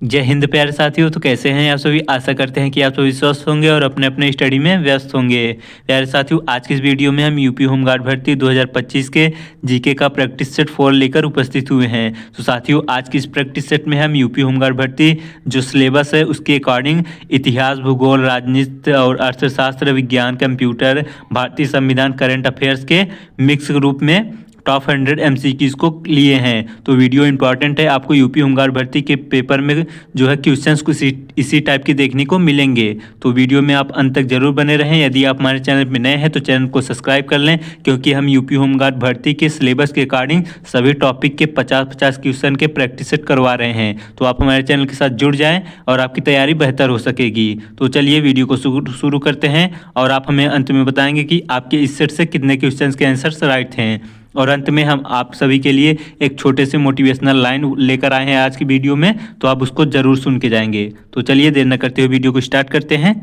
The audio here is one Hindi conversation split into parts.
जय हिंद प्यारे साथियों। तो कैसे हैं आप सभी। आशा करते हैं कि आप सभी स्वस्थ होंगे और अपने अपने स्टडी में व्यस्त होंगे। प्यारे साथियों, आज की इस वीडियो में हम यूपी होमगार्ड भर्ती 2025 के जीके का प्रैक्टिस सेट 4 लेकर उपस्थित हुए हैं। तो साथियों, आज की इस प्रैक्टिस सेट में हम यूपी होमगार्ड भर्ती जो सिलेबस है उसके अकॉर्डिंग इतिहास, भूगोल, राजनीति और अर्थशास्त्र, विज्ञान, कंप्यूटर, भारतीय संविधान, करंट अफेयर्स के मिक्स रूप में टॉप 100 MCQs को लिए हैं। तो वीडियो इंपॉर्टेंट है, आपको यूपी होमगार्ड भर्ती के पेपर में जो है क्वेश्चंस को इसी टाइप के देखने को मिलेंगे। तो वीडियो में आप अंत तक जरूर बने रहें। यदि आप हमारे चैनल में नए हैं तो चैनल को सब्सक्राइब कर लें, क्योंकि हम यूपी होमगार्ड भर्ती के सिलेबस के अकॉर्डिंग सभी टॉपिक के 50-50 क्वेश्चन के प्रैक्टिस सेट करवा रहे हैं। तो आप हमारे चैनल के साथ जुड़ जाएँ और आपकी तैयारी बेहतर हो सकेगी। तो चलिए वीडियो को शुरू करते हैं और आप हमें अंत में बताएंगे कि आपके इस सेट से कितने क्वेश्चन के आंसर्स राइट हैं। और अंत में हम आप सभी के लिए एक छोटे से मोटिवेशनल लाइन लेकर आए हैं आज की वीडियो में, तो आप उसको जरूर सुन के जाएंगे। तो चलिए देर न करते हुए वीडियो को स्टार्ट करते हैं।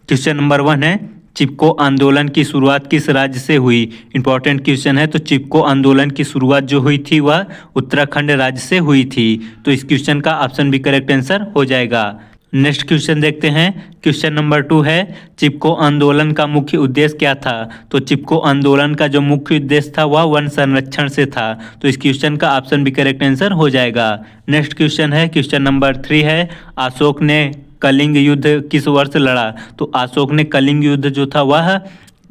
क्वेश्चन नंबर 1 है, चिपको आंदोलन की शुरुआत किस राज्य से हुई। इंपॉर्टेंट क्वेश्चन है। तो चिपको आंदोलन की शुरुआत जो हुई थी वह उत्तराखंड राज्य से हुई थी। तो इस क्वेश्चन का ऑप्शन भी करेक्ट आंसर हो जाएगा। नेक्स्ट क्वेश्चन देखते हैं। क्वेश्चन नंबर 2 है, चिपको आंदोलन का मुख्य उद्देश्य क्या था। तो चिपको आंदोलन का जो मुख्य उद्देश्य था वह वन संरक्षण से था। तो इस क्वेश्चन का ऑप्शन भी करेक्ट आंसर हो जाएगा। नेक्स्ट क्वेश्चन है, क्वेश्चन नंबर 3 है, अशोक ने कलिंग युद्ध किस वर्ष लड़ा। तो अशोक ने कलिंग युद्ध जो था वह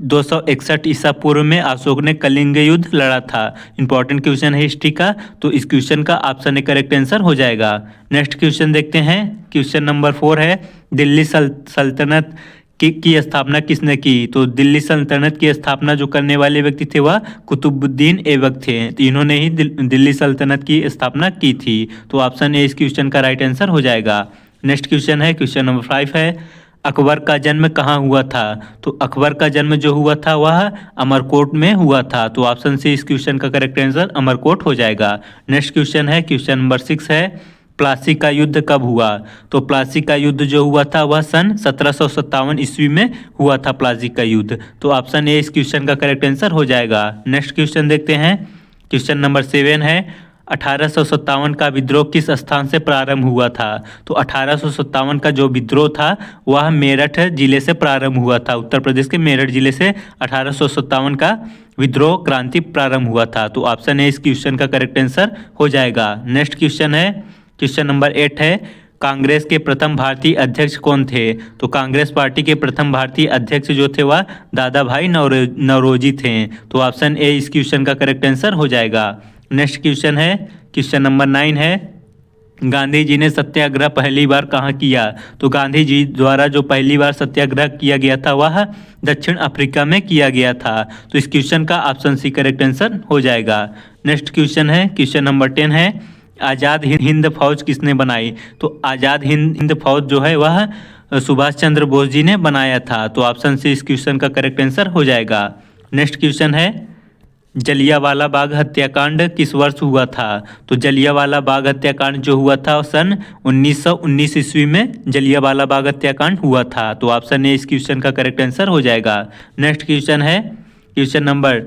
261 ईसा पूर्व में अशोक ने कलिंग युद्ध लड़ा था। इंपॉर्टेंट क्वेश्चन है हिस्ट्री का। तो इस क्वेश्चन का ऑप्शन करेक्ट आंसर हो जाएगा। नेक्स्ट क्वेश्चन देखते हैं। क्वेश्चन नंबर 4 है, दिल्ली सल्तनत की स्थापना किसने की। तो दिल्ली सल्तनत की स्थापना जो करने वाले व्यक्ति थे वह कुतुबुद्दीन ऐबक थे। तो इन्होंने ही दिल्ली सल्तनत की स्थापना की थी। तो ऑप्शन ए इस क्वेश्चन का राइट आंसर हो जाएगा। नेक्स्ट क्वेश्चन है, क्वेश्चन नंबर 5 है, अकबर का जन्म कहाँ हुआ था। तो अकबर का जन्म जो हुआ था वह अमरकोट में हुआ था। तो ऑप्शन सी इस क्वेश्चन का करेक्ट आंसर अमरकोट हो जाएगा। नेक्स्ट क्वेश्चन है, क्वेश्चन नंबर 6 है, प्लासी का युद्ध कब हुआ। तो प्लासी का युद्ध जो हुआ था वह सन 1757 ईस्वी में हुआ था प्लासी का युद्ध। तो ऑप्शन ए इस क्वेश्चन का करेक्ट आंसर हो जाएगा। नेक्स्ट क्वेश्चन देखते हैं। क्वेश्चन नंबर 7 है, 1857 का विद्रोह किस स्थान से प्रारंभ हुआ था। तो 1857 का जो विद्रोह था वह मेरठ जिले से प्रारंभ हुआ था। उत्तर प्रदेश के मेरठ जिले से 1857 का विद्रोह क्रांति प्रारंभ हुआ था। तो ऑप्शन ए इस क्वेश्चन का करेक्ट आंसर हो जाएगा। नेक्स्ट क्वेश्चन है, क्वेश्चन नंबर 8 है, कांग्रेस के प्रथम भारतीय अध्यक्ष कौन थे। तो कांग्रेस पार्टी के प्रथम भारतीय अध्यक्ष जो थे वह दादा भाई नौरोजी थे। तो ऑप्शन ए इस क्वेश्चन का करेक्ट आंसर हो जाएगा। नेक्स्ट क्वेश्चन है, क्वेश्चन नंबर 9 है, गांधी जी ने सत्याग्रह पहली बार कहाँ किया। तो गांधी जी द्वारा जो पहली बार सत्याग्रह किया गया था वह दक्षिण अफ्रीका में किया गया था। तो इस क्वेश्चन का ऑप्शन सी करेक्ट आंसर हो जाएगा। नेक्स्ट क्वेश्चन है, क्वेश्चन नंबर 10 है, आज़ाद हिंद फौज किसने बनाई। तो आज़ाद हिंद फौज जो है वह सुभाष चंद्र बोस जी ने बनाया था। तो ऑप्शन सी इस क्वेश्चन का करेक्ट आंसर हो जाएगा। नेक्स्ट क्वेश्चन है, जलियांवाला बाग हत्याकांड किस वर्ष हुआ था। तो जलियांवाला बाग हत्याकांड जो हुआ था सन 1919 ईस्वी में जलियांवाला बाग हत्याकांड हुआ था। तो ऑप्शन ए इस क्वेश्चन का करेक्ट आंसर हो जाएगा। नेक्स्ट क्वेश्चन है, क्वेश्चन नंबर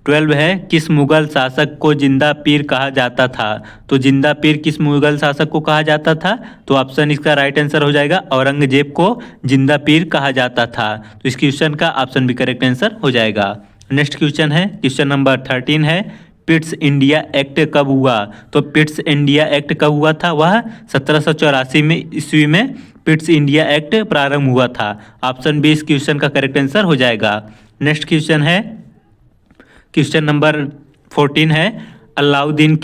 12 है, किस मुगल शासक को जिंदा पीर कहा जाता था। तो जिंदा पीर किस मुगल शासक को कहा जाता था। तो ऑप्शन इसका राइट आंसर हो जाएगा, औरंगजेब को जिंदा पीर कहा जाता था। तो इस क्वेश्चन का ऑप्शन भी करेक्ट आंसर हो जाएगा। नेक्स्ट क्वेश्चन है, क्वेश्चन नंबर 13 है, पिट्स इंडिया एक्ट कब हुआ। तो पिट्स इंडिया एक्ट कब हुआ था, वह 1784 में ईस्वी में पिट्स इंडिया एक्ट प्रारंभ हुआ था। ऑप्शन बी इस क्वेश्चन का करेक्ट आंसर हो जाएगा। नेक्स्ट क्वेश्चन है, क्वेश्चन नंबर 14 है, अलाउद्दीन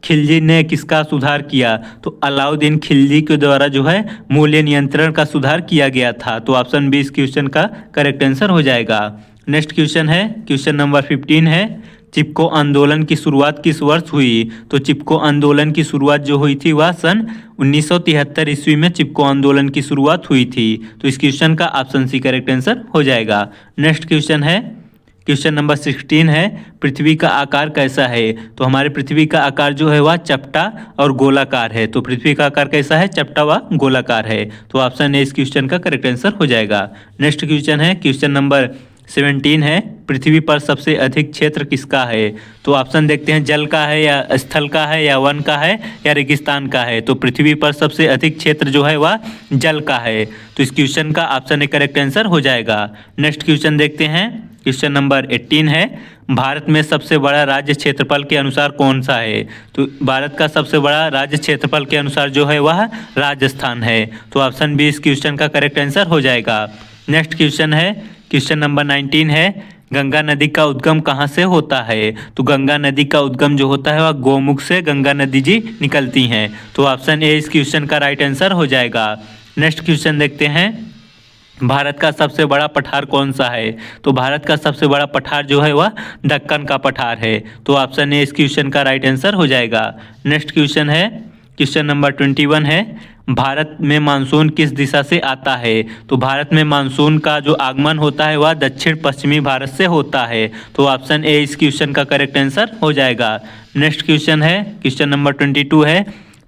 खिलजी ने किसका सुधार किया। तो अलाउद्दीन खिलजी के द्वारा जो है मूल्य नियंत्रण का सुधार किया गया था। तो ऑप्शन बी इस क्वेश्चन का करेक्ट आंसर हो जाएगा। नेक्स्ट क्वेश्चन है, क्वेश्चन नंबर 15 है, चिपको आंदोलन की शुरुआत किस वर्ष हुई। तो चिपको आंदोलन की शुरुआत जो हुई थी वह सन 1973 ईस्वी में चिपको आंदोलन की शुरुआत हुई थी। तो इस क्वेश्चन का ऑप्शन सी करेक्ट आंसर हो जाएगा। नेक्स्ट क्वेश्चन है, क्वेश्चन नंबर 16 है, पृथ्वी का आकार कैसा है। तो हमारे पृथ्वी का आकार जो है वह चपटा और गोलाकार है। तो पृथ्वी का आकार कैसा है, चपटा व गोलाकार है। तो ऑप्शन ए इस क्वेश्चन का करेक्ट आंसर हो जाएगा। नेक्स्ट क्वेश्चन है, क्वेश्चन नंबर 17 है, पृथ्वी पर सबसे अधिक क्षेत्र किसका है? तो ऑप्शन देखते हैं, जल का है या स्थल का है या वन का है या रेगिस्तान का है। तो पृथ्वी पर सबसे अधिक क्षेत्र जो है वह जल का है। तो इस क्वेश्चन का ऑप्शन ए करेक्ट आंसर हो जाएगा। नेक्स्ट क्वेश्चन देखते हैं, क्वेश्चन नंबर 18 है, भारत में सबसे बड़ा राज्य क्षेत्रफल के अनुसार कौन सा है? तो भारत का सबसे बड़ा राज्य क्षेत्रफल के अनुसार जो है वह राजस्थान है। तो ऑप्शन बी इस क्वेश्चन का करेक्ट आंसर हो जाएगा। नेक्स्ट क्वेश्चन है, क्वेश्चन नंबर 19 है, गंगा नदी का उद्गम कहाँ से होता है? तो गंगा नदी का उद्गम जो होता है वह गौमुख से गंगा नदी जी निकलती हैं। तो ऑप्शन ए इस क्वेश्चन का राइट आंसर हो जाएगा। नेक्स्ट क्वेश्चन देखते हैं, भारत का सबसे बड़ा पठार कौन सा है? तो भारत का सबसे बड़ा पठार जो है वह दक्कन का पठार है। तो ऑप्शन ए इस क्वेश्चन का राइट आंसर हो जाएगा। नेक्स्ट क्वेश्चन है, क्वेश्चन नंबर 21 है, भारत में मानसून किस दिशा से आता है? तो भारत में मानसून का जो आगमन होता है वह दक्षिण पश्चिमी भारत से होता है। तो ऑप्शन ए इस क्वेश्चन का करेक्ट आंसर हो जाएगा। नेक्स्ट क्वेश्चन है, क्वेश्चन नंबर 22 है,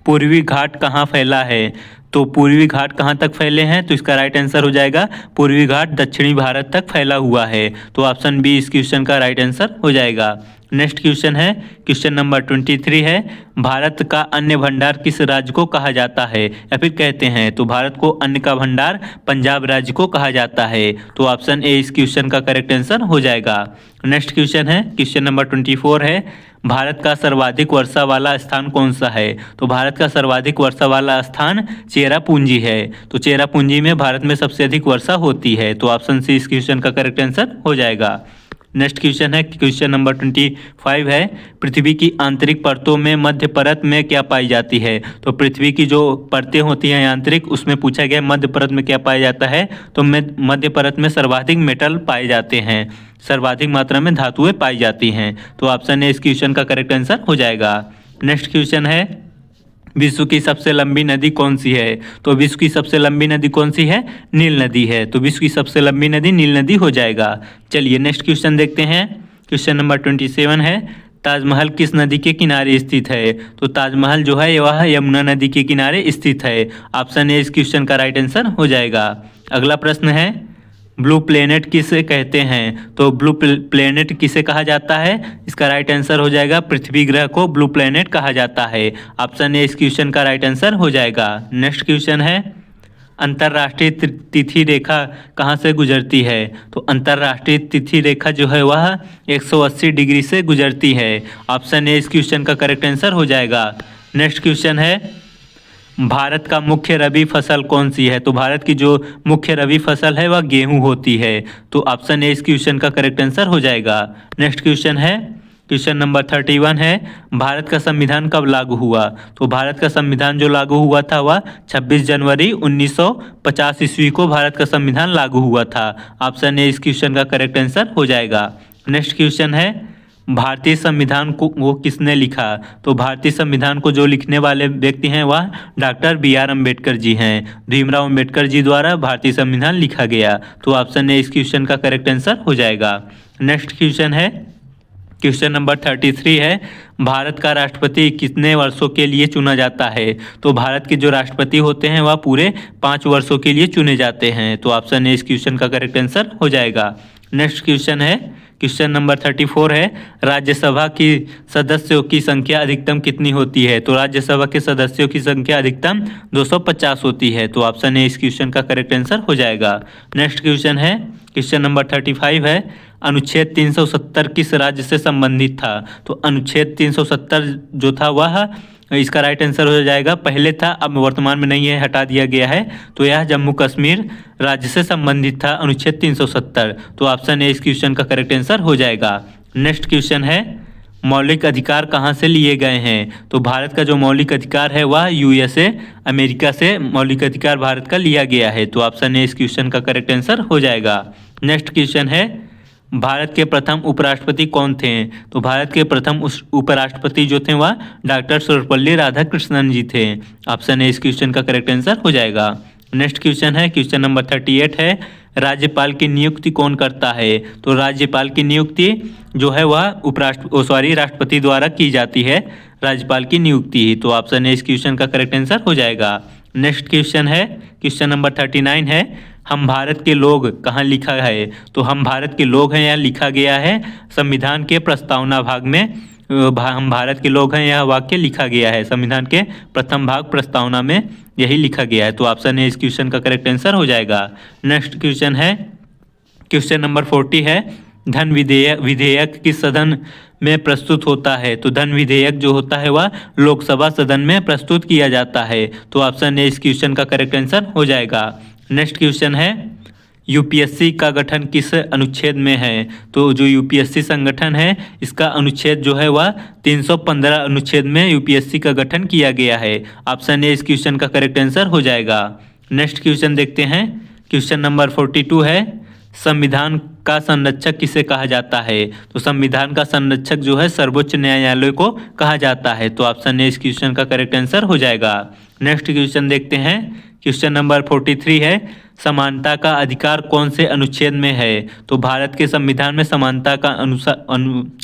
पूर्वी घाट कहाँ फैला है? तो पूर्वी घाट कहाँ तक फैले हैं? तो इसका राइट आंसर हो जाएगा, पूर्वी घाट दक्षिणी भारत तक फैला हुआ है। तो ऑप्शन बी इस क्वेश्चन का राइट आंसर हो जाएगा। नेक्स्ट क्वेश्चन है, क्वेश्चन नंबर 23 है, भारत का अन्न भंडार किस राज्य को कहा जाता है या फिर कहते हैं? तो भारत को अन्न का भंडार पंजाब राज्य को कहा जाता है। तो ऑप्शन ए इस क्वेश्चन का करेक्ट आंसर हो जाएगा। नेक्स्ट क्वेश्चन है, क्वेश्चन नंबर 24 है, भारत का सर्वाधिक वर्षा वाला स्थान कौन सा है? तो भारत का सर्वाधिक वर्षा वाला स्थान चेरापूंजी है। तो चेरापूंजी में भारत में सबसे अधिक वर्षा होती है। तो ऑप्शन सी इस क्वेश्चन का करेक्ट आंसर हो जाएगा। नेक्स्ट क्वेश्चन है, क्वेश्चन नंबर 25 है, पृथ्वी की आंतरिक परतों में मध्य परत में क्या पाई जाती है? तो पृथ्वी की जो परतें होती हैं आंतरिक, उसमें पूछा गया मध्य परत में क्या पाया जाता है? तो मध्य परत में सर्वाधिक मेटल पाए जाते हैं, सर्वाधिक मात्रा में धातुएं पाई जाती हैं। तो ऑप्शन ए इस क्वेश्चन का करेक्ट आंसर हो जाएगा। नेक्स्ट क्वेश्चन है, विश्व की सबसे लंबी नदी कौन सी है? तो विश्व की सबसे लंबी नदी कौन सी है? नील नदी है। तो विश्व की सबसे लंबी नदी नील नदी हो जाएगा। चलिए नेक्स्ट क्वेश्चन देखते हैं, क्वेश्चन नंबर 27 है, ताजमहल किस नदी के किनारे स्थित है? तो ताजमहल जो है वह यमुना नदी के किनारे स्थित है। ऑप्शन ए इस क्वेश्चन का राइट आंसर हो जाएगा। अगला प्रश्न है, ब्लू प्लेनेट किसे कहते हैं? तो ब्लू प्लेनेट किसे कहा जाता है? इसका राइट आंसर हो जाएगा, पृथ्वी ग्रह को ब्लू प्लेनेट कहा जाता है। ऑप्शन ए इस क्वेश्चन का राइट आंसर हो जाएगा। नेक्स्ट क्वेश्चन है, अंतर्राष्ट्रीय तिथि रेखा कहाँ से गुजरती है? तो अंतर्राष्ट्रीय तिथि रेखा जो है वह 180 डिग्री से गुजरती है। ऑप्शन ए इस क्वेश्चन का करेक्ट आंसर हो जाएगा। नेक्स्ट क्वेश्चन है, भारत का मुख्य रबी फसल कौन सी है? तो भारत की जो मुख्य रबी फसल है वह गेहूं होती है। तो ऑप्शन ए इस क्वेश्चन का करेक्ट आंसर हो जाएगा। नेक्स्ट क्वेश्चन है, क्वेश्चन नंबर 31 है, भारत का संविधान कब लागू हुआ? तो भारत का संविधान जो लागू हुआ था वह 26 जनवरी 1950 ईस्वी को भारत का संविधान लागू हुआ था। ऑप्शन ए इस क्वेश्चन का करेक्ट आंसर हो जाएगा। नेक्स्ट क्वेश्चन है, भारतीय संविधान को वो किसने लिखा? तो भारतीय संविधान को जो लिखने वाले व्यक्ति हैं वह डॉक्टर बी.आर. अम्बेडकर जी हैं। भीमराव अम्बेडकर जी द्वारा भारतीय संविधान लिखा गया। तो ऑप्शन ए इस क्वेश्चन का करेक्ट आंसर हो जाएगा। नेक्स्ट क्वेश्चन है, क्वेश्चन नंबर 33 है, भारत का राष्ट्रपति कितने वर्षों के लिए चुना जाता है? तो भारत के जो राष्ट्रपति होते हैं वह पूरे 5 वर्षों के लिए चुने जाते हैं। तो ऑप्शन ए इस क्वेश्चन का करेक्ट आंसर हो जाएगा। नेक्स्ट क्वेश्चन है, क्वेश्चन नंबर 34 है, राज्यसभा की सदस्यों की संख्या अधिकतम कितनी होती है? तो राज्यसभा के सदस्यों की संख्या अधिकतम 250 होती है। तो ऑप्शन ए इस क्वेश्चन का करेक्ट आंसर हो जाएगा। नेक्स्ट क्वेश्चन है, क्वेश्चन नंबर 35 है, अनुच्छेद 370 किस राज्य से संबंधित था? तो अनुच्छेद 370 जो था वह, इसका राइट आंसर हो जाएगा, पहले था अब वर्तमान में नहीं है, हटा दिया गया है। तो यह जम्मू कश्मीर राज्य से संबंधित था अनुच्छेद 370। तो ऑप्शन ए इस क्वेश्चन का करेक्ट आंसर हो जाएगा। नेक्स्ट क्वेश्चन है, मौलिक अधिकार कहाँ से लिए गए हैं? तो भारत का जो मौलिक अधिकार है वह यूएसए अमेरिका से मौलिक अधिकार भारत का लिया गया है। तो ऑप्शन ए इस क्वेश्चन का करेक्ट आंसर हो जाएगा। नेक्स्ट क्वेश्चन है, भारत के प्रथम उपराष्ट्रपति कौन थे? तो भारत के प्रथम उपराष्ट्रपति जो थे वह डॉक्टर सर्वपल्ली राधाकृष्णन जी थे। ऑप्शन ए इस क्वेश्चन का करेक्ट आंसर हो जाएगा। नेक्स्ट क्वेश्चन है, क्वेश्चन नंबर 38 है, राज्यपाल की नियुक्ति कौन करता है? तो राज्यपाल की नियुक्ति जो है वह राष्ट्रपति द्वारा की जाती है, राज्यपाल की नियुक्ति। तो ऑप्शन ए इस क्वेश्चन का करेक्ट आंसर हो जाएगा। नेक्स्ट क्वेश्चन है, क्वेश्चन नंबर 39 है, हम भारत के लोग कहाँ लिखा है? तो हम भारत के लोग हैं यहाँ लिखा गया है संविधान के प्रस्तावना भाग में। हम भारत के लोग हैं यह वाक्य लिखा गया है संविधान के प्रथम भाग प्रस्तावना में, यही लिखा गया है। तो ऑप्शन ए इस क्वेश्चन का करेक्ट आंसर हो जाएगा। नेक्स्ट क्वेश्चन है, क्वेश्चन नंबर 40 है, धन विधेयक किस सदन में प्रस्तुत होता है? तो धन विधेयक जो होता है वह लोकसभा सदन में प्रस्तुत किया जाता है। तो ऑप्शन ए इस क्वेश्चन का करेक्ट आंसर हो जाएगा। नेक्स्ट क्वेश्चन है, यूपीएससी का गठन किस अनुच्छेद में है? तो जो यूपीएससी संगठन है इसका अनुच्छेद जो है वह 315 अनुच्छेद में यूपीएससी का गठन किया गया है। ऑप्शन ए इस क्वेश्चन का करेक्ट आंसर हो जाएगा। नेक्स्ट क्वेश्चन देखते हैं, क्वेश्चन नंबर 42 है, संविधान का संरक्षक किसे कहा जाता है? तो संविधान का संरक्षक जो है सर्वोच्च न्यायालय को कहा जाता है। तो ऑप्शन ए इस क्वेश्चन का करेक्ट आंसर हो जाएगा। नेक्स्ट क्वेश्चन देखते हैं, क्वेश्चन नंबर 43 है, समानता का अधिकार कौन से अनुच्छेद में है? तो भारत के संविधान में समानता का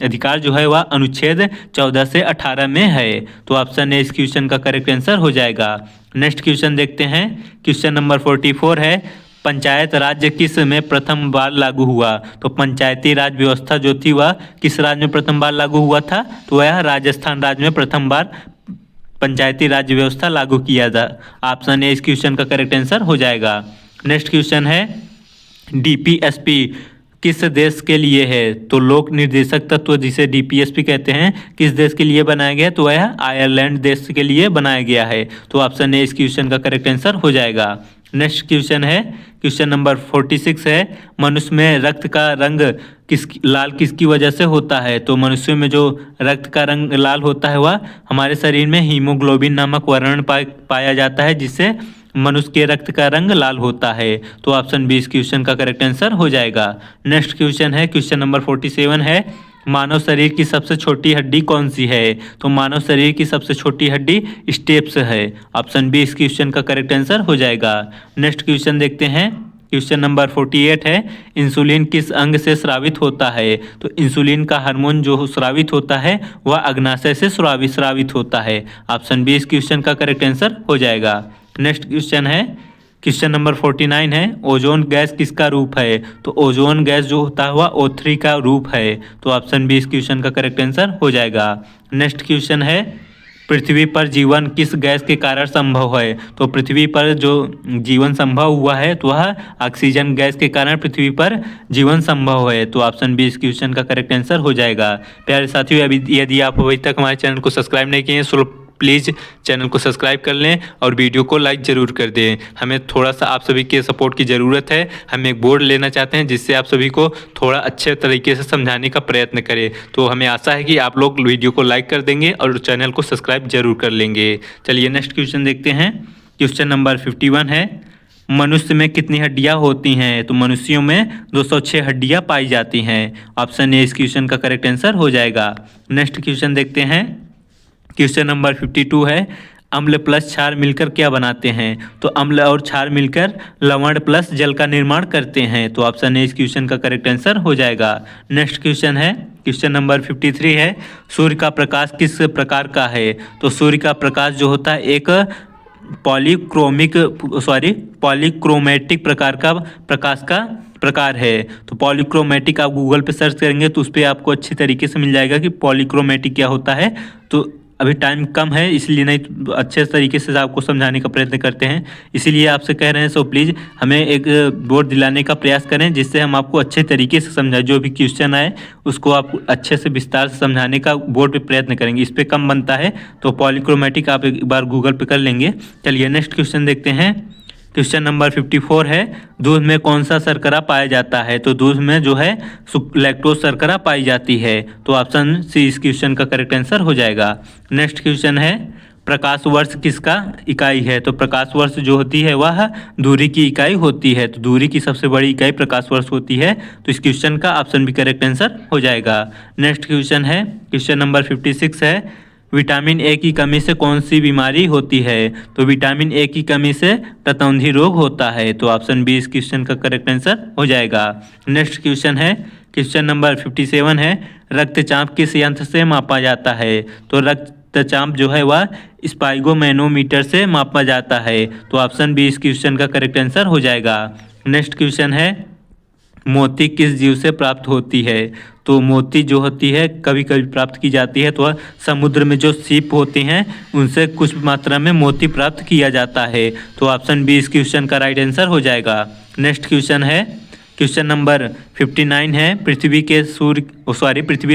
अधिकार जो है वह अनुच्छेद 14 से 18 में है। तो ऑप्शन ए इस क्वेश्चन का करेक्ट आंसर हो जाएगा। नेक्स्ट क्वेश्चन देखते हैं, क्वेश्चन नंबर 44 है, पंचायत राज्य किस में प्रथम बार लागू हुआ? तो पंचायती राज व्यवस्था जो थी वह किस राज्य में प्रथम बार लागू हुआ था? तो वह राजस्थान राज्य में प्रथम बार पंचायती राज व्यवस्था लागू किया था। ऑप्शन ए इस क्वेश्चन का करेक्ट आंसर हो जाएगा। नेक्स्ट क्वेश्चन है, डीपीएसपी किस देश के लिए है? तो लोक निर्देशक तत्व जिसे डीपीएसपी कहते हैं किस देश के लिए बनाया गया? तो वह आयरलैंड देश के लिए बनाया गया है। तो ऑप्शन ए इस क्वेश्चन का करेक्ट आंसर हो जाएगा। नेक्स्ट क्वेश्चन है, क्वेश्चन नंबर 46 है, मनुष्य में रक्त का रंग लाल किसकी वजह से होता है? तो मनुष्य में जो रक्त का रंग लाल होता है वह हमारे शरीर में हीमोग्लोबिन नामक वर्णन पाया जाता है जिससे मनुष्य के रक्त का रंग लाल होता है। तो ऑप्शन बी इस क्वेश्चन का करेक्ट आंसर हो जाएगा। नेक्स्ट क्वेश्चन है, क्वेश्चन नंबर 47 है, मानव शरीर की सबसे छोटी हड्डी कौन सी है? तो मानव शरीर की सबसे छोटी हड्डी स्टेप्स है। ऑप्शन बी इस क्वेश्चन का करेक्ट आंसर हो जाएगा। नेक्स्ट क्वेश्चन देखते हैं, क्वेश्चन नंबर 48 है, इंसुलिन किस अंग से स्रावित होता है? तो इंसुलिन का हार्मोन जो स्रावित होता है वह अग्नाशय से स्रावित होता है। ऑप्शन बी इस क्वेश्चन का करेक्ट आंसर हो जाएगा। नेक्स्ट क्वेश्चन है, क्वेश्चन नंबर 49 है, ओजोन गैस किसका रूप है? तो ओजोन गैस जो होता है वह O3 का रूप है। तो ऑप्शन बी इस क्वेश्चन का करेक्ट आंसर हो जाएगा। नेक्स्ट क्वेश्चन है, पृथ्वी पर जीवन किस गैस के कारण संभव है? तो पृथ्वी पर जो जीवन संभव हुआ है तो वह ऑक्सीजन गैस के कारण पृथ्वी पर जीवन संभव है। तो ऑप्शन बी इस क्वेश्चन का करेक्ट आंसर हो जाएगा। प्यारे साथियों, अभी यदि आप अभी तक हमारे चैनल को सब्सक्राइब नहीं किए हैं तो प्लीज़ चैनल को सब्सक्राइब कर लें और वीडियो को लाइक ज़रूर कर दें। हमें थोड़ा सा आप सभी के सपोर्ट की ज़रूरत है। हम एक बोर्ड लेना चाहते हैं जिससे आप सभी को थोड़ा अच्छे तरीके से समझाने का प्रयत्न करें। तो हमें आशा है कि आप लोग वीडियो को लाइक कर देंगे और चैनल को सब्सक्राइब जरूर कर लेंगे। चलिए नेक्स्ट क्वेश्चन देखते हैं। क्वेश्चन नंबर 51 है, मनुष्य में कितनी हड्डियां होती हैं? तो मनुष्यों में 206 हड्डियां पाई जाती हैं। ऑप्शन ए इस क्वेश्चन का करेक्ट आंसर हो जाएगा। नेक्स्ट क्वेश्चन देखते हैं। क्वेश्चन नंबर 52 है, अम्ल प्लस क्षार मिलकर क्या बनाते हैं? तो अम्ल और क्षार मिलकर लवण प्लस जल का निर्माण करते हैं। तो ऑप्शन ए इस क्वेश्चन का करेक्ट आंसर हो जाएगा। नेक्स्ट क्वेश्चन है, क्वेश्चन नंबर 53 है, सूर्य का प्रकाश किस प्रकार का है? तो सूर्य का प्रकाश जो होता है एक पॉलीक्रोमेटिक प्रकार का प्रकाश का प्रकार है। तो पॉलीक्रोमेटिक आप गूगल पे सर्च करेंगे तो उस पर आपको अच्छी तरीके से मिल जाएगा कि पॉलीक्रोमेटिक क्या होता है। तो अभी टाइम कम है इसलिए नहीं अच्छे तरीके से आपको समझाने का प्रयत्न करते हैं, इसीलिए आपसे कह रहे हैं। सो प्लीज़ हमें एक बोर्ड दिलाने का प्रयास करें जिससे हम आपको अच्छे तरीके से समझाएं। जो भी क्वेश्चन आए उसको आप अच्छे से विस्तार से समझाने का बोर्ड पे प्रयत्न करेंगे। इस पर कम बनता है तो पॉलीक्रोमेटिक आप एक बार गूगल पे कर लेंगे। चलिए नेक्स्ट क्वेश्चन देखते हैं। क्वेश्चन नंबर 54 है, दूध में कौन सा शर्करा पाया जाता है? तो दूध में जो है लैक्टोज शर्करा पाई जाती है। तो ऑप्शन सी इस क्वेश्चन का करेक्ट आंसर हो जाएगा। नेक्स्ट क्वेश्चन है, प्रकाश वर्ष किसका इकाई है? तो प्रकाश वर्ष जो होती है वह दूरी की इकाई होती है। तो दूरी की सबसे बड़ी इकाई प्रकाश वर्ष होती है। तो इस क्वेश्चन का ऑप्शन भी करेक्ट आंसर हो जाएगा। नेक्स्ट क्वेश्चन है, क्वेश्चन नंबर 56 है, विटामिन ए की कमी से कौन सी बीमारी होती है? तो विटामिन ए की कमी से ततौंधी रोग होता है। तो ऑप्शन बी इस क्वेश्चन का करेक्ट आंसर हो जाएगा। नेक्स्ट क्वेश्चन है, क्वेश्चन नंबर 57 है, रक्तचाप किस यंत्र से मापा जाता है? तो रक्तचाप रक्तचाप जो है वह स्पाइगोमैनोमीटर से मापा जाता है। तो ऑप्शन बी इस क्वेश्चन का करेक्ट आंसर हो जाएगा। नेक्स्ट क्वेश्चन है, मोती किस जीव से प्राप्त होती है? तो मोती जो होती है कभी कभी प्राप्त की जाती है, तो समुद्र में जो सीप होते हैं उनसे कुछ मात्रा में मोती प्राप्त किया जाता है। तो ऑप्शन बी इस क्वेश्चन का राइट आंसर हो जाएगा। नेक्स्ट क्वेश्चन है, क्वेश्चन नंबर 59 है, पृथ्वी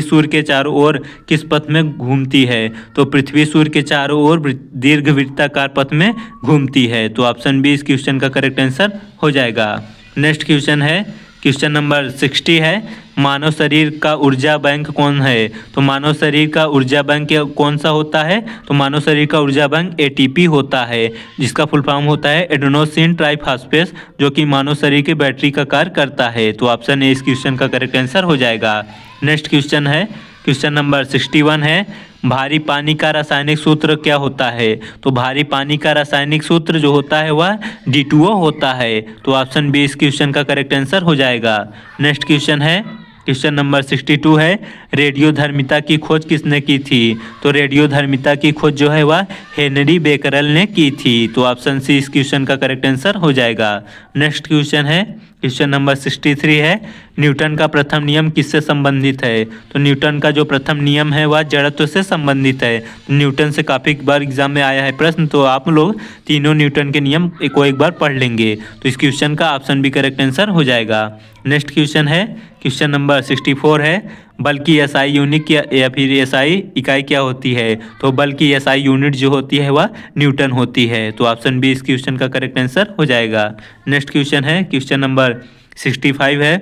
सूर्य के चारों ओर किस पथ में घूमती है? तो पृथ्वी सूर्य के चारों ओर दीर्घवृत्ताकार पथ में घूमती है। तो ऑप्शन बी इस क्वेश्चन का करेक्ट आंसर हो जाएगा। नेक्स्ट क्वेश्चन है, क्वेश्चन नंबर 60 है, मानव शरीर का ऊर्जा बैंक कौन है? तो मानव शरीर का ऊर्जा बैंक कौन सा होता है? तो मानव शरीर का ऊर्जा बैंक एटीपी होता है, जिसका फुल फॉर्म होता है एडेनोसिन ट्राइफॉस्फेट, जो कि मानव शरीर की बैटरी का कार्य करता है। तो ऑप्शन ए इस क्वेश्चन का करेक्ट आंसर हो जाएगा। नेक्स्ट क्वेश्चन है, क्वेश्चन नंबर 61 है, भारी पानी का रासायनिक सूत्र क्या होता है? तो भारी पानी का रासायनिक सूत्र जो होता है वह D2O होता है। तो ऑप्शन बी इस क्वेश्चन का करेक्ट आंसर हो जाएगा। नेक्स्ट क्वेश्चन है, क्वेश्चन नंबर 62 है, रेडियोधर्मिता की खोज किसने की थी? तो रेडियोधर्मिता की खोज जो है वह हेनरी बेकरल ने की थी। तो ऑप्शन सी इस क्वेश्चन का करेक्ट आंसर हो जाएगा। नेक्स्ट क्वेश्चन है, क्वेश्चन नंबर 63 है, न्यूटन का प्रथम नियम किससे संबंधित है? तो न्यूटन का जो प्रथम नियम है वह जड़त्व से संबंधित है। न्यूटन से काफ़ी बार एग्जाम में आया है प्रश्न, तो आप लोग तीनों न्यूटन के नियम को एक बार पढ़ लेंगे। तो इस क्वेश्चन का ऑप्शन बी करेक्ट आंसर हो जाएगा। नेक्स्ट क्वेश्चन है, क्वेश्चन नंबर 64 है, बल की एसआई यूनिट या फिर एसआई इकाई क्या होती है? तो बल की एसआई यूनिट जो होती है वह न्यूटन होती है। तो ऑप्शन बी इस क्वेश्चन का करेक्ट आंसर हो जाएगा। नेक्स्ट क्वेश्चन है, क्वेश्चन नंबर 65 है,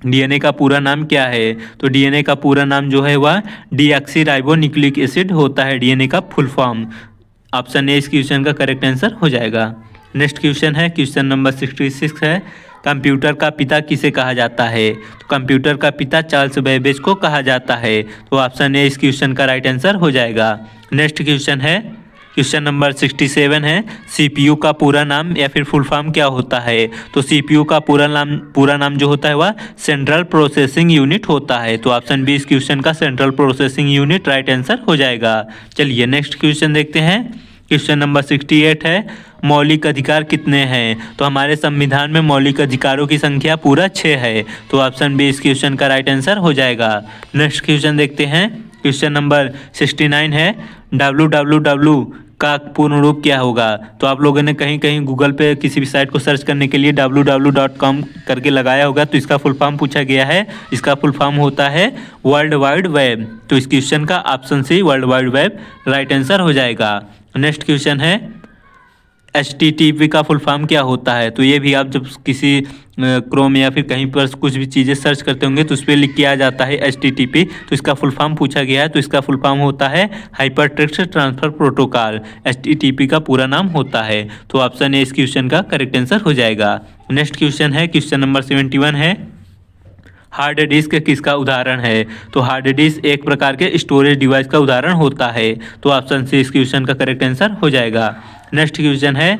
डीएनए का पूरा नाम क्या है? तो डीएनए का पूरा नाम जो है वह डीऑक्सीराइबोन्यूक्लिक एसिड होता है, डीएनए का फुल फॉर्म। ऑप्शन ए इस क्वेश्चन का करेक्ट आंसर हो जाएगा। नेक्स्ट क्वेश्चन है, क्वेश्चन नंबर 66 है, कंप्यूटर का पिता किसे कहा जाता है? तो कंप्यूटर का पिता चार्ल्स बेबेज को कहा जाता है। तो ऑप्शन ए इस क्वेश्चन का राइट आंसर हो जाएगा। नेक्स्ट क्वेश्चन है, क्वेश्चन नंबर 67 है, सीपीयू का पूरा नाम या फिर फुल फॉर्म क्या होता है? तो सीपीयू का पूरा नाम जो होता है वह सेंट्रल प्रोसेसिंग यूनिट होता है। तो ऑप्शन बी इस क्वेश्चन का central processing unit right answer हो जाएगा। चलिए नेक्स्ट क्वेश्चन देखते हैं। क्वेश्चन नंबर 68 है, मौलिक अधिकार कितने हैं? तो हमारे संविधान में मौलिक अधिकारों की संख्या पूरा 6 है। तो ऑप्शन बी इस क्वेश्चन का राइट आंसर हो जाएगा। नेक्स्ट क्वेश्चन देखते हैं। क्वेश्चन नंबर 69 है, www का पूर्ण रूप क्या होगा? तो आप लोगों ने कहीं कहीं गूगल पे किसी भी साइट को सर्च करने के लिए www.com करके लगाया होगा, तो इसका फुल फॉर्म पूछा गया है। इसका फुल फॉर्म होता है वर्ल्ड वाइड वेब। तो इस क्वेश्चन का option C world wide web right answer हो जाएगा। नेक्स्ट क्वेश्चन है, HTTP का फुल फॉर्म क्या होता है? तो ये भी आप जब किसी क्रोम या फिर कहीं पर कुछ भी चीज़ें सर्च करते होंगे तो उस पर लिख के आ जाता है HTTP। तो इसका फुल फॉर्म पूछा गया है, तो इसका फुल फॉर्म होता है hyper text transfer protocol. HTTP का पूरा नाम होता है। तो ऑप्शन ए इस क्वेश्चन का करेक्ट आंसर हो जाएगा। नेक्स्ट क्वेश्चन है, क्वेश्चन नंबर 71 है, हार्ड डिस्क किसका उदाहरण है? तो हार्ड डिस्क एक प्रकार के स्टोरेज डिवाइस का उदाहरण होता है। तो ऑप्शन सी इस क्वेश्चन का करेक्ट आंसर हो जाएगा। नेक्स्ट क्वेश्चन है,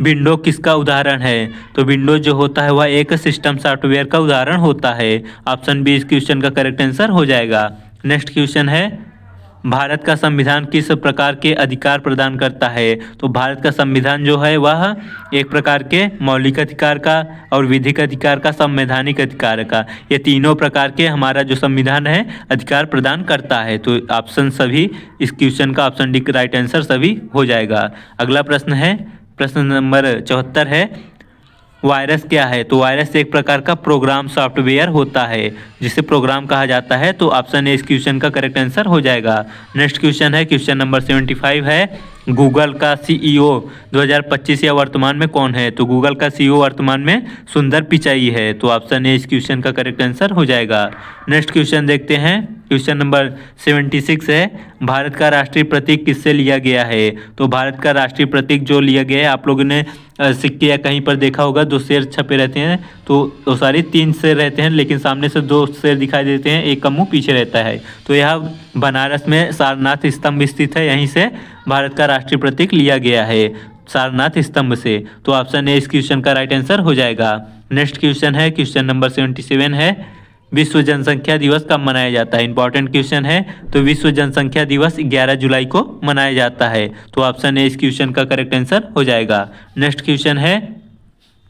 विंडो किसका उदाहरण है? तो विंडो जो होता है वह एक सिस्टम सॉफ्टवेयर का उदाहरण होता है। ऑप्शन बी इस क्वेश्चन का करेक्ट आंसर हो जाएगा। नेक्स्ट क्वेश्चन है, भारत का संविधान किस प्रकार के अधिकार प्रदान करता है? तो भारत का संविधान जो है वह एक प्रकार के मौलिक अधिकार का और विधिक अधिकार का, संवैधानिक अधिकार का, ये तीनों प्रकार के हमारा जो संविधान है अधिकार प्रदान करता है। तो ऑप्शन सभी इस क्वेश्चन का ऑप्शन डी राइट आंसर सभी हो जाएगा। अगला प्रश्न है, प्रश्न नंबर 74 है, वायरस क्या है? तो वायरस एक प्रकार का प्रोग्राम सॉफ्टवेयर होता है जिसे प्रोग्राम कहा जाता है। तो ऑप्शन ए इस क्वेश्चन का करेक्ट आंसर हो जाएगा। नेक्स्ट क्वेश्चन है, क्वेश्चन नंबर 75 है, गूगल का CEO 2025 या वर्तमान में कौन है? तो गूगल का CEO वर्तमान में सुंदर पिचाई है। तो ऑप्शन ए इस क्वेश्चन का करेक्ट आंसर हो जाएगा। नेक्स्ट क्वेश्चन देखते हैं। क्वेश्चन नंबर 76 है, भारत का राष्ट्रीय प्रतीक किससे लिया गया है? तो भारत का राष्ट्रीय प्रतीक जो लिया गया है, आप लोगों ने सिक्के या कहीं पर देखा होगा, 2 शेर छपे रहते हैं। तो सारे 3 शेर रहते हैं, लेकिन सामने से 2 शेर दिखाई देते हैं, एक का मुंह पीछे रहता है। तो यह बनारस में सारनाथ स्तंभ स्थित है, यहीं से भारत का राष्ट्रीय प्रतीक लिया गया है, सारनाथ स्तंभ से। तो ऑप्शन ए इस क्वेश्चन का राइट आंसर हो जाएगा। नेक्स्ट क्वेश्चन है, क्वेश्चन नंबर 77 है, विश्व जनसंख्या दिवस कब मनाया जाता है? इंपॉर्टेंट क्वेश्चन है। तो विश्व जनसंख्या दिवस 11 जुलाई को मनाया जाता है। तो ऑप्शन ए इस क्वेश्चन का करेक्ट आंसर हो जाएगा। नेक्स्ट क्वेश्चन है,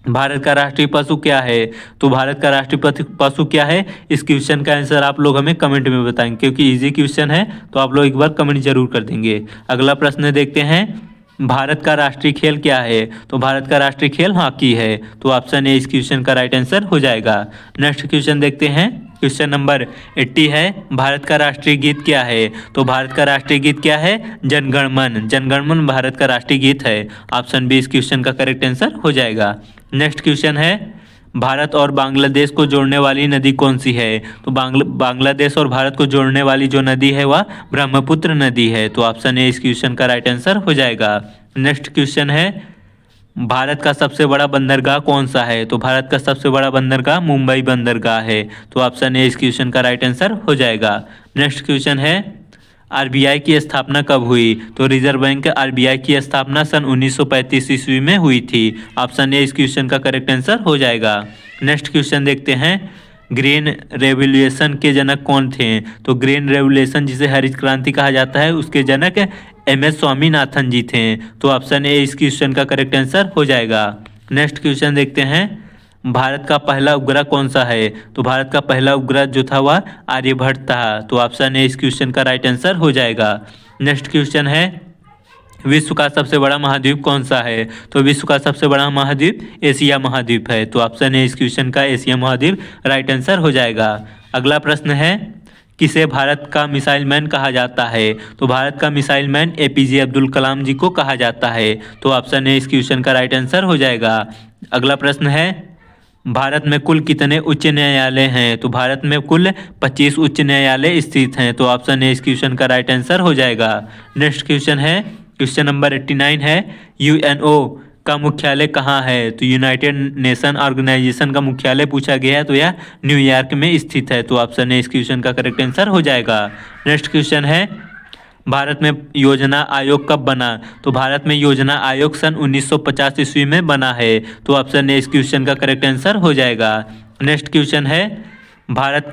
भारत का राष्ट्रीय पशु क्या है? तो भारत का राष्ट्रीय पशु क्या है? इस क्वेश्चन का आंसर आप लोग हमें कमेंट में बताएंगे, क्योंकि इजी क्वेश्चन है तो आप लोग एक बार कमेंट जरूर कर देंगे। अगला प्रश्न देखते हैं, भारत का राष्ट्रीय खेल क्या है? तो भारत का राष्ट्रीय खेल हॉकी है। तो ऑप्शन ए इस क्वेश्चन का राइट आंसर हो जाएगा। नेक्स्ट क्वेश्चन देखते हैं, क्वेश्चन नंबर 80 है, भारत का राष्ट्रीय गीत क्या है? तो भारत का राष्ट्रीय गीत क्या है? जनगण मन। जनगण मन भारत का राष्ट्रीय गीत है। ऑप्शन बी इस क्वेश्चन का करेक्ट आंसर हो जाएगा। नेक्स्ट क्वेश्चन है, भारत और बांग्लादेश को जोड़ने वाली नदी कौन सी है? तो बांग्लादेश और भारत को जोड़ने वाली जो नदी है वह ब्रह्मपुत्र नदी है। तो ऑप्शन ए इस क्वेश्चन का राइट आंसर हो जाएगा। नेक्स्ट क्वेश्चन है, भारत का सबसे बड़ा बंदरगाह कौन सा है? तो भारत का सबसे बड़ा बंदरगाह मुंबई बंदरगाह है। तो ऑप्शन ए इस क्वेश्चन का राइट आंसर हो जाएगा। नेक्स्ट क्वेश्चन है, आरबीआई की स्थापना कब हुई? तो रिजर्व बैंक आरबीआई की स्थापना सन 1935 ईस्वी में हुई थी। ऑप्शन ए इस क्वेश्चन का करेक्ट आंसर हो जाएगा। नेक्स्ट क्वेश्चन देखते हैं, ग्रीन रेवोल्यूशन के जनक कौन थे? तो ग्रीन रेवोल्यूशन जिसे हरित क्रांति कहा जाता है उसके जनक एम.एस. स्वामीनाथन जी थे। तो ऑप्शन ए इस क्वेश्चन का करेक्ट आंसर हो जाएगा। नेक्स्ट क्वेश्चन देखते हैं, भारत का पहला उपग्रह कौन सा है? तो भारत का पहला उपग्रह जो था वह आर्यभट्ट था। तो ऑप्शन ए इस क्वेश्चन का राइट आंसर हो जाएगा। नेक्स्ट क्वेश्चन है, विश्व का सबसे बड़ा महाद्वीप कौन सा है? तो विश्व का सबसे बड़ा महाद्वीप एशिया महाद्वीप है। तो ऑप्शन ए इस क्वेश्चन का एशिया महाद्वीप राइट आंसर हो जाएगा। अगला प्रश्न है, किसे भारत का मिसाइल मैन कहा जाता है? तो भारत का missile man APJ Abdul Kalam जी को कहा जाता है। तो ऑप्शन ए इस क्वेश्चन का राइट आंसर हो जाएगा। अगला प्रश्न है, भारत में कुल कितने उच्च न्यायालय हैं? तो भारत में कुल 25 उच्च न्यायालय स्थित हैं। तो ऑप्शन ए इस क्वेश्चन का राइट आंसर हो जाएगा। नेक्स्ट क्वेश्चन है, क्वेश्चन नंबर 89 है, यूएनओ का मुख्यालय कहाँ है? तो यूनाइटेड नेशन ऑर्गेनाइजेशन का मुख्यालय पूछा गया है, तो यह न्यूयॉर्क में स्थित है। तो ऑप्शन ए इस क्वेश्चन का करेक्ट आंसर हो जाएगा। नेक्स्ट क्वेश्चन है, भारत में योजना आयोग कब बना? तो भारत में योजना आयोग सन 1950 ईस्वी में बना है। तो ऑप्शन ए इस क्वेश्चन का करेक्ट आंसर हो जाएगा। नेक्स्ट क्वेश्चन है, भारत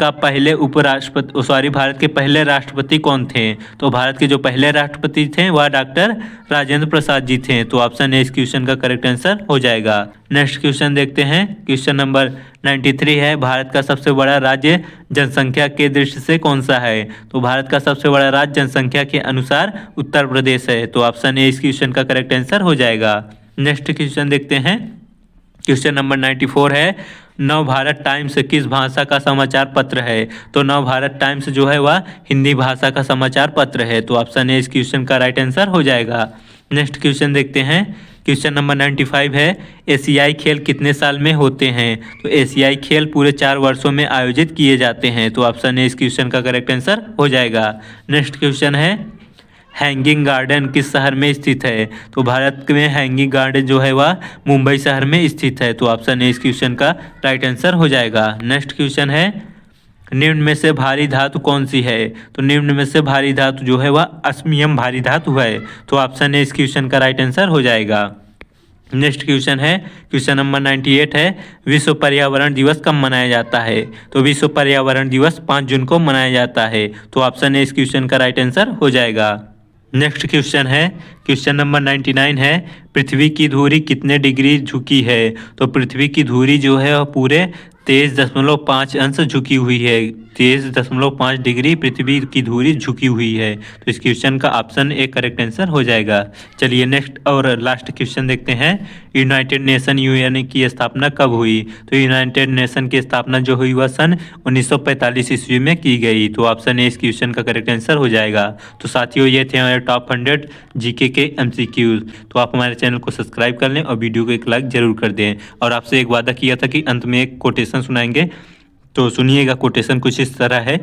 के पहले राष्ट्रपति कौन थे? तो भारत के जो पहले राष्ट्रपति थे वह डॉक्टर राजेंद्र प्रसाद जी थे। तो ऑप्शन ए इस क्वेश्चन का करेक्ट आंसर हो जाएगा। नेक्स्ट क्वेश्चन देखते हैं, क्वेश्चन नंबर 93 है, भारत का सबसे बड़ा राज्य जनसंख्या के दृष्टि से कौन सा है? तो भारत का सबसे बड़ा राज्य जनसंख्या के अनुसार उत्तर प्रदेश है। तो ऑप्शन ए इस क्वेश्चन का करेक्ट आंसर हो जाएगा। नेक्स्ट क्वेश्चन देखते हैं, क्वेश्चन नंबर 94 है, नव भारत टाइम्स किस भाषा का समाचार पत्र है? तो नव भारत टाइम्स जो है वह हिंदी भाषा का समाचार पत्र है। तो ऑप्शन ए इस क्वेश्चन का राइट आंसर हो जाएगा। नेक्स्ट क्वेश्चन देखते हैं, क्वेश्चन नंबर 95 है, एशियाई खेल कितने साल में होते हैं? तो एशियाई खेल पूरे 4 वर्षों में आयोजित किए जाते हैं। तो ऑप्शन ए इस क्वेश्चन का करेक्ट आंसर हो जाएगा। नेक्स्ट क्वेश्चन है, हैंगिंग गार्डन किस शहर में स्थित है? तो भारत में हैंगिंग गार्डन जो है वह मुंबई शहर में स्थित है। तो ऑप्शन ए इस क्वेश्चन का राइट आंसर हो जाएगा। नेक्स्ट क्वेश्चन है, निम्न में से भारी धातु कौन सी है? तो निम्न में से भारी धातु जो है वह ऑस्मियम भारी धातु है। तो ऑप्शन ए इस क्वेश्चन का राइट आंसर हो जाएगा। नेक्स्ट क्वेश्चन है, क्वेश्चन नंबर 98 है, विश्व पर्यावरण दिवस कब मनाया जाता है? तो विश्व पर्यावरण दिवस 5 जून को मनाया जाता है। तो ऑप्शन ए इस क्वेश्चन का राइट आंसर हो जाएगा। नेक्स्ट क्वेश्चन है, क्वेश्चन नंबर 99 है, पृथ्वी की धुरी कितने डिग्री झुकी है? तो पृथ्वी की धुरी जो है वह पूरे 23.5 अंश झुकी हुई है। 23.5 डिग्री पृथ्वी की धुरी झुकी हुई है। तो इस क्वेश्चन का ऑप्शन ए करेक्ट आंसर हो जाएगा। चलिए नेक्स्ट और लास्ट क्वेश्चन देखते हैं, यूनाइटेड नेशन यूएन की स्थापना कब हुई? तो यूनाइटेड नेशन की स्थापना जो हुई वह सन 1945 ईस्वी में की गई। तो ऑप्शन ए इस क्वेश्चन का करेक्ट आंसर हो जाएगा। तो साथियों, ये थे हमारे टॉप 100 जीके के MCQs। तो आप हमारे चैनल को सब्सक्राइब कर लें और वीडियो को एक लाइक जरूर कर दें। और आपसे एक वादा किया था कि अंत में एक कोटेशन सुनाएंगे, तो सुनिएगा। कोटेशन कुछ इस तरह है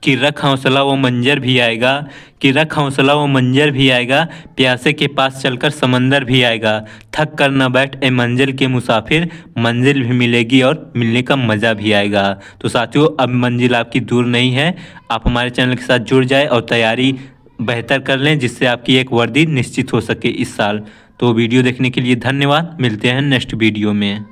कि रख हौसला वो मंजर भी आएगा, कि रख हौसला वो मंजर भी आएगा, प्यासे के पास चलकर समंदर भी आएगा, थक कर न बैठ ए मंजिल के मुसाफिर, मंजिल भी मिलेगी और मिलने का मज़ा भी आएगा। तो साथियों, अब मंजिल आपकी दूर नहीं है, आप हमारे चैनल के साथ जुड़ जाए और तैयारी बेहतर कर लें, जिससे आपकी एक वर्दी निश्चित हो सके इस साल। तो वीडियो देखने के लिए धन्यवाद। मिलते हैं नेक्स्ट वीडियो में।